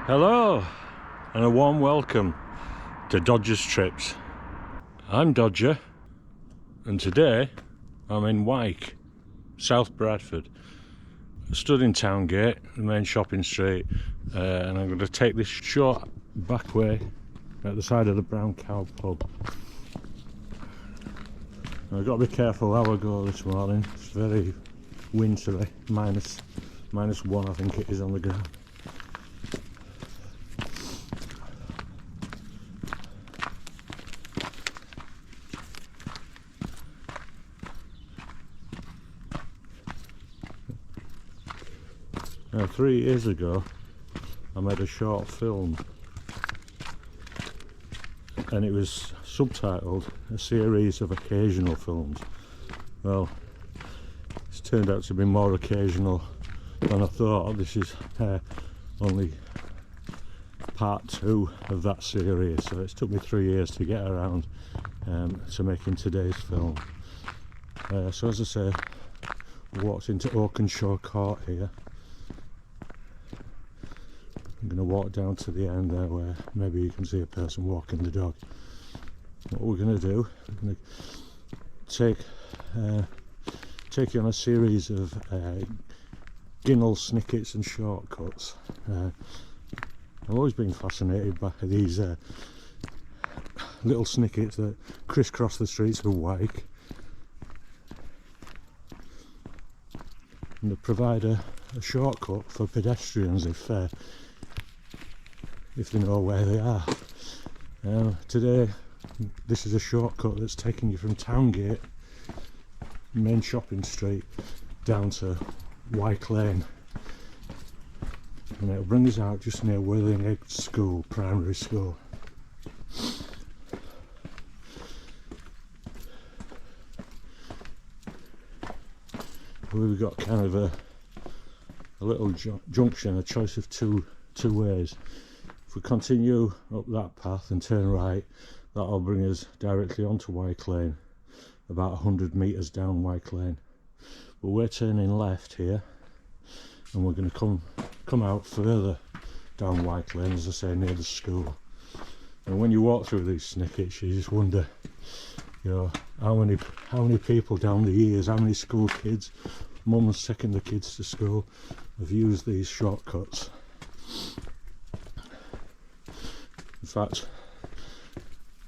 Hello and a warm welcome to Dodger's Trips. I'm Dodger and today I'm in Wyke'a, South Bradford. I stood in Towngate, the main shopping street, and I'm going to take this short back way at the side of the Brown Cow pub. I've got to be careful how I go this morning. It's very wintry, minus one I think it is on the ground. Now, 3 years ago I made a short film and it was subtitled A Series of Occasional Films. Well, it's turned out to be more occasional than I thought. This is only part 2 of that series, so it's took me 3 years to get around to making today's film. So as I say, I walked into Oakenshaw Court here. I'm going to walk down to the end there where maybe you can see a person walking the dog. What we're going to do, we're going to take you on a series of Ginnels, Snickets and shortcuts. I've always been fascinated by these little Snickets that crisscross the streets of Wyke'a. And they provide a shortcut for pedestrians if they know where they are. Today this is a shortcut that's taking you from Towngate, main shopping street, down to Wyke'a Lane, and it'll bring us out just near Wyke'a School, primary school. We've got kind of a little junction, a choice of two ways. If we continue up that path and turn right, that'll bring us directly onto Wyke'a Lane, about 100 metres down Wyke'a Lane. But we're turning left here, and we're going to come out further down Wyke'a Lane, as I say, near the school. And when you walk through these Snickets, you just wonder, you know, how many people down the years, how many school kids, mums taking the kids to school, have used these shortcuts. In fact,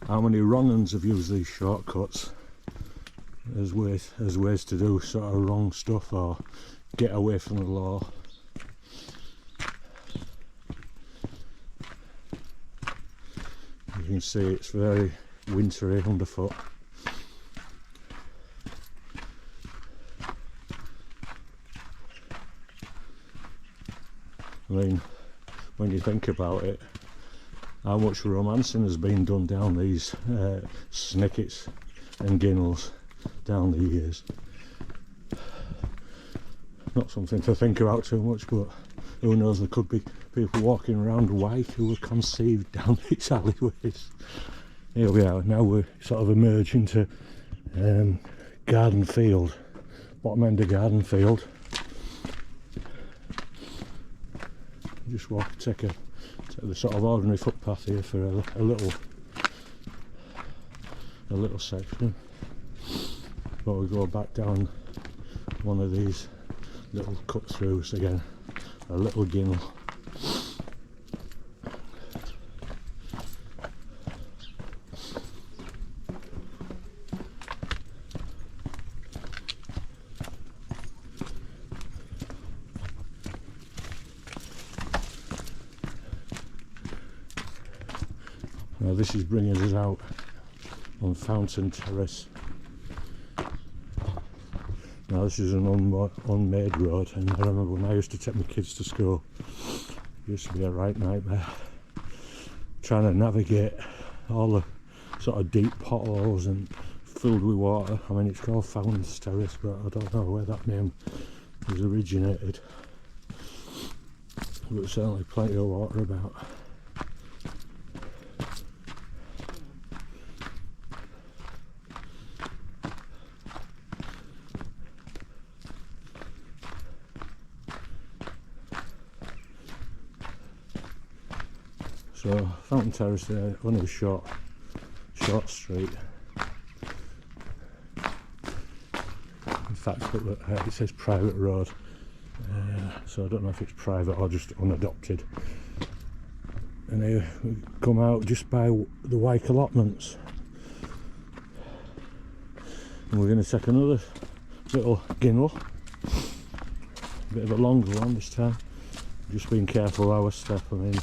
how many wrong uns have used these shortcuts as ways to do sort of wrong stuff or get away from the law. You can see it's very wintry underfoot. I mean, when you think about it, how much romancing has been done down these Snickets and Ginnels down the years. Not something to think about too much, but who knows, there could be people walking around Wyke'a who were conceived down these alleyways. Here we are, now we're sort of emerging to Garden Field, bottom end of Garden Field. Just take the sort of ordinary footpath here for a little section, but we go back down one of these little cut throughs again, a little ginnel. Now this is bringing us out on Fountain Terrace. Now this is an unmade road, and I remember when I used to take my kids to school, it used to be a right nightmare trying to navigate all the sort of deep potholes and filled with water. I mean, it's called Fountain Terrace, but I don't know where that name was originated, but there's certainly plenty of water about. So Fountain Terrace there, only a short street. In fact, it says private road, so I don't know if it's private or just unadopted. And here we come out just by the Wyke'a allotments, and we're going to take another little Ginnel, a bit of a longer one this time. Just being careful how I step. I mean,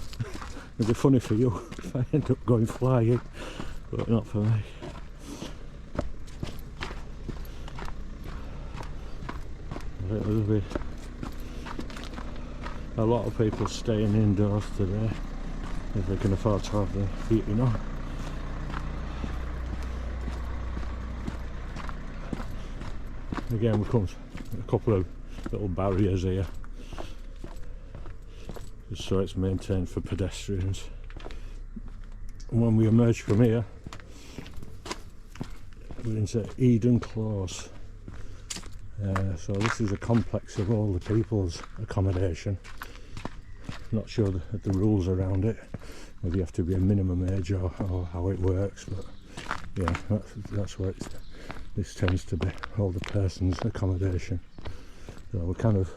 it'd be funny for you if I end up going flying, but not for me. There'll be a lot of people staying indoors today if they can afford to have the heating on. Again, we come a couple of little barriers here, just so it's maintained for pedestrians. And when we emerge from here, we're into Eden Close. So this is a complex of all the people's accommodation. Not sure the rules around it, whether you have to be a minimum age or how it works, but yeah, that's where this tends to be older person's accommodation. So we're kind of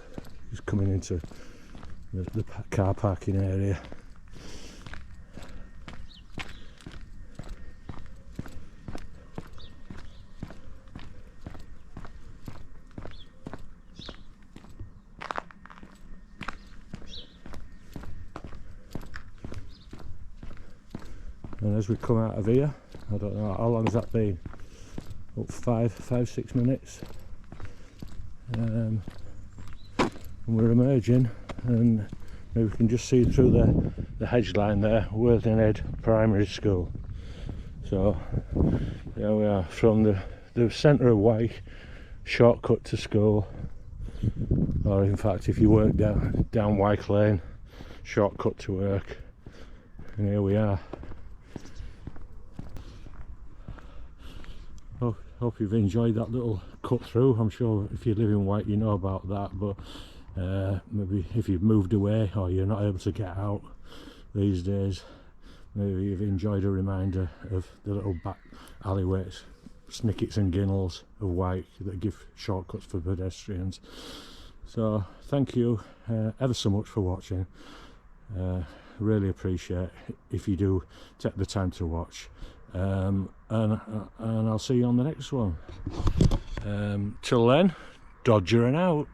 just coming into the car parking area. And as we come out of here, I don't know how long has that been, up 5-6 minutes, and we're emerging, and we can just see through the hedge line there, Worthinghead Primary School. So there we are, from the centre of Wyke'a, shortcut to school, or in fact if you work down Wyke'a Lane, shortcut to work. And here we are. Hope you've enjoyed that little cut through. I'm sure if you live in Wyke'a you know about that, but maybe if you've moved away or you're not able to get out these days, maybe you've enjoyed a reminder of the little back alleyways, Snickets and Ginnels of Wyke'a that give shortcuts for pedestrians. So thank you ever so much for watching. Really appreciate if you do take the time to watch, and I'll see you on the next one. Till then, Dodger and out.